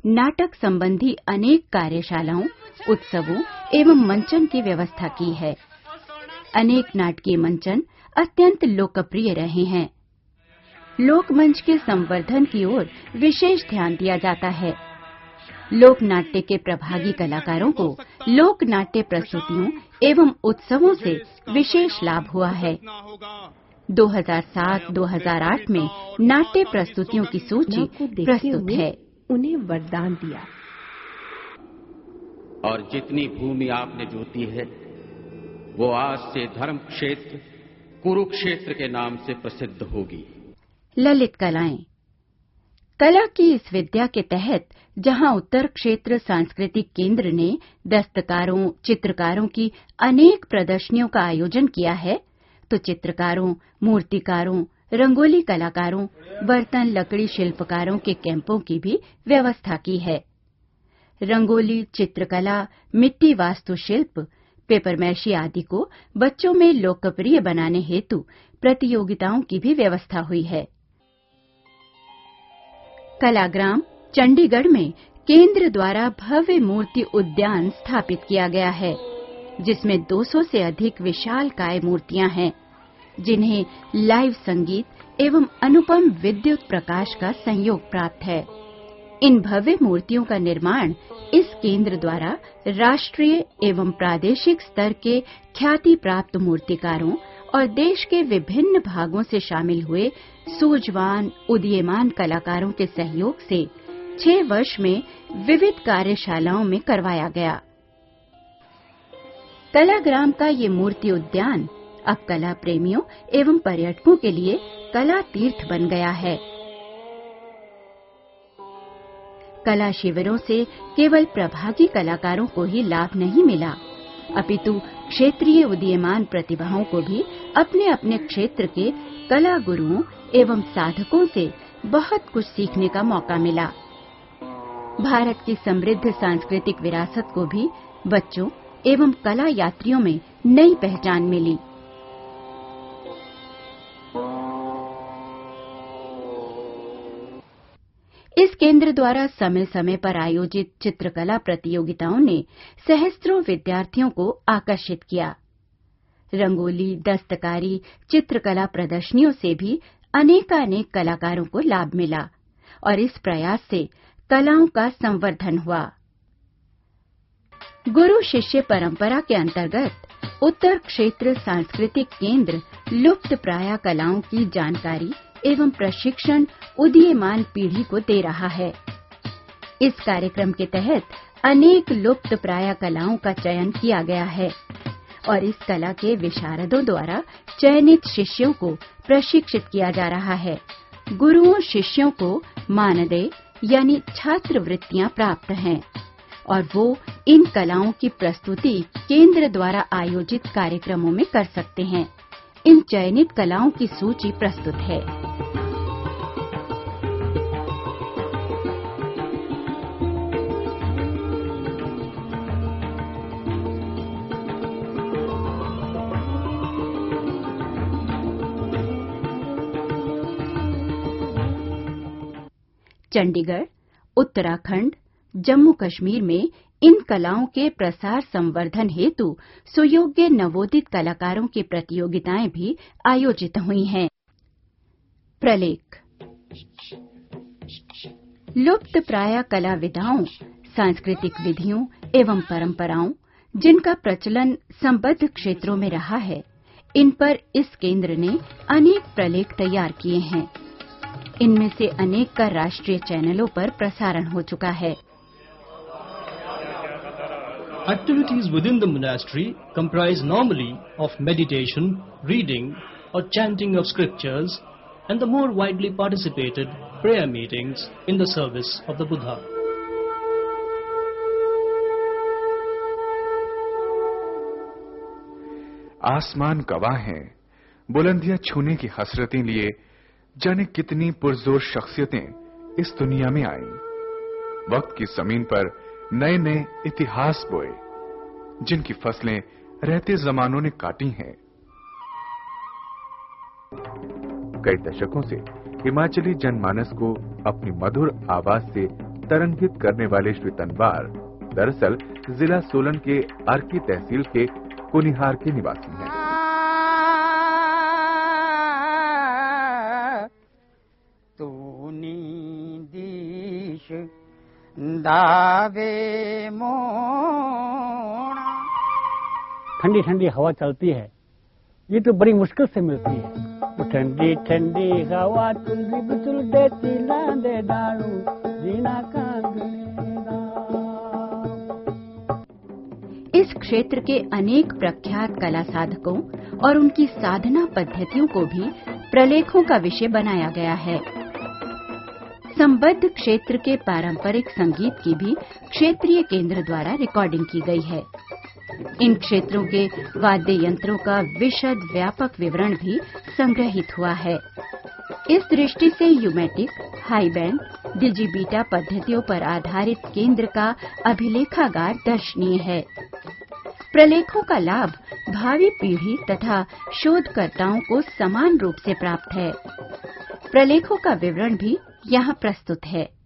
नाटक संबंधी अनेक कार्यशालाओं, उत्सवों एवं मंचन की व्यवस्था की है। अनेक नाटकीय मंचन अत्यंत लोकप्रिय रहे हैं। लोकमंच के संवर्धन की ओर विशेष ध्यान दिया जाता है। लोक नाट्य के प्रभागी कलाकारों को लोक नाट्य प्रस्तुतियों एवं उत्सवों से विशेष लाभ हुआ है। 2007-2008 में नाट्य प्रस्तुतियों की सूची प्रस्तुत है। उन्हें वरदान दिया। और जितनी भूमि आपने जोती है वो आज से धर्म क्षेत्र कुरुक्षेत्र के नाम से प्रसिद्ध होगी। ललित कलाएं। कला की इस विद्या के तहत जहां उत्तर क्षेत्र सांस्कृतिक केंद्र ने दस्तकारों, चित्रकारों की अनेक प्रदर्शनियों का आयोजन किया है, तो चित्रकारों, मूर्तिकारों, रंगोली कलाकारों, बर्तन लकड़ी शिल्पकारों के कैंपों की भी व्यवस्था की है। रंगोली, चित्रकला, मिट्टी वास्तुशिल्प, पेपरमैशी आदि को बच्चों में लोकप्रिय बनाने हेतु प्रतियोगिताओं की भी व्यवस्था हुई है। कलाग्राम चंडीगढ़ में केंद्र द्वारा भव्य मूर्ति उद्यान स्थापित किया गया है, जिसमें 200 से अधिक विशालकाय मूर्तियां हैं, जिन्हें लाइव संगीत एवं अनुपम विद्युत प्रकाश का संयोग प्राप्त है। इन भव्य मूर्तियों का निर्माण इस केंद्र द्वारा राष्ट्रीय एवं प्रादेशिक स्तर के ख्याति प्राप्त मूर्तिकारों और देश के विभिन्न भागों से शामिल हुए सूझवान, उदीयमान कलाकारों के सहयोग से 6 वर्ष में विविध कार्यशालाओं में करवाया गया। कलाग्राम का ये मूर्ति उद्यान अब कला प्रेमियों एवं पर्यटकों के लिए कला तीर्थ बन गया है। कला शिविरों से केवल प्रभागी कलाकारों को ही लाभ नहीं मिला, अपितु क्षेत्रीय उदीयमान प्रतिभाओं को भी अपने अपने क्षेत्र के कला गुरुओं एवं साधकों से बहुत कुछ सीखने का मौका मिला। भारत की समृद्ध सांस्कृतिक विरासत को भी बच्चों एवं कला यात्रियों में नई पहचान मिली। इस केंद्र द्वारा समय समय पर आयोजित चित्रकला प्रतियोगिताओं ने सहस्त्रों विद्यार्थियों को आकर्षित किया। रंगोली, दस्तकारी, चित्रकला प्रदर्शनियों से भी अनेकानेक कलाकारों को लाभ मिला और इस प्रयास से कलाओं का संवर्धन हुआ। गुरु शिष्य परंपरा के अंतर्गत उत्तर क्षेत्र सांस्कृतिक केंद्र लुप्त प्राय कलाओं की जानकारी एवं प्रशिक्षण उदीयमान पीढ़ी को दे रहा है। इस कार्यक्रम के तहत अनेक लुप्त प्राय कलाओं का चयन किया गया है और इस कला के विशारदों द्वारा चयनित शिष्यों को प्रशिक्षित किया जा रहा है। गुरुओं शिष्यों को मानदेय यानी छात्रवृत्तियां प्राप्त हैं और वो इन कलाओं की प्रस्तुति केंद्र द्वारा आयोजित कार्यक्रमों में कर सकते हैं। इन चयनित कलाओं की सूची प्रस्तुत है। चंडीगढ़, उत्तराखंड, जम्मू कश्मीर में इन कलाओं के प्रसार संवर्धन हेतु सुयोग्य नवोदित कलाकारों की प्रतियोगिताएं भी आयोजित हुई हैं। प्रलेख। लुप्त प्राय कला विधाओं, सांस्कृतिक विधियों एवं परंपराओं जिनका प्रचलन संबद्ध क्षेत्रों में रहा है, इन पर इस केंद्र ने अनेक प्रलेख तैयार किए हैं। इनमें से अनेक का राष्ट्रीय चैनलों पर प्रसारण हो चुका है। Activities within the monastery comprise normally of meditation, reading or chanting of scriptures and the more widely participated prayer meetings in the service of the Buddha. आसमान गवाह हैं, बुलंदियां छूने की हसरतें लिए जाने कितनी पुरजोर शख्सियतें इस दुनिया में आईं। वक्त की जमीन पर नए नए इतिहास बोए, जिनकी फसलें रहते जमानों ने काटी हैं। कई दशकों से हिमाचली जनमानस को अपनी मधुर आवाज से तरंगित करने वाले श्री तनवार दरअसल जिला सोलन के अर्की तहसील के कुनिहार के निवासी हैं। ठंडी ठंडी हवा चलती है, ये तो बड़ी मुश्किल से मिलती है। ठंडी ठंडी हवा चुल्ली बिचुल देती लांदे डालू जीना इस क्षेत्र के अनेक प्रख्यात कला साधकों और उनकी साधना पद्धतियों को भी प्रलेखों का विषय बनाया गया है। संबद्ध क्षेत्र के पारंपरिक संगीत की भी क्षेत्रीय केंद्र द्वारा रिकॉर्डिंग की गई है। इन क्षेत्रों के वाद्य यंत्रों का विशद व्यापक विवरण भी संग्रहित हुआ है। इस दृष्टि से यूमेटिक, हाई बैंड, डिजिबीटा पद्धतियों पर आधारित केंद्र का अभिलेखागार दर्शनीय है। प्रलेखों का लाभ भावी पीढ़ी तथा शोधकर्ताओं को समान रूप से प्राप्त है। प्रलेखों का विवरण भी यहाँ प्रस्तुत है।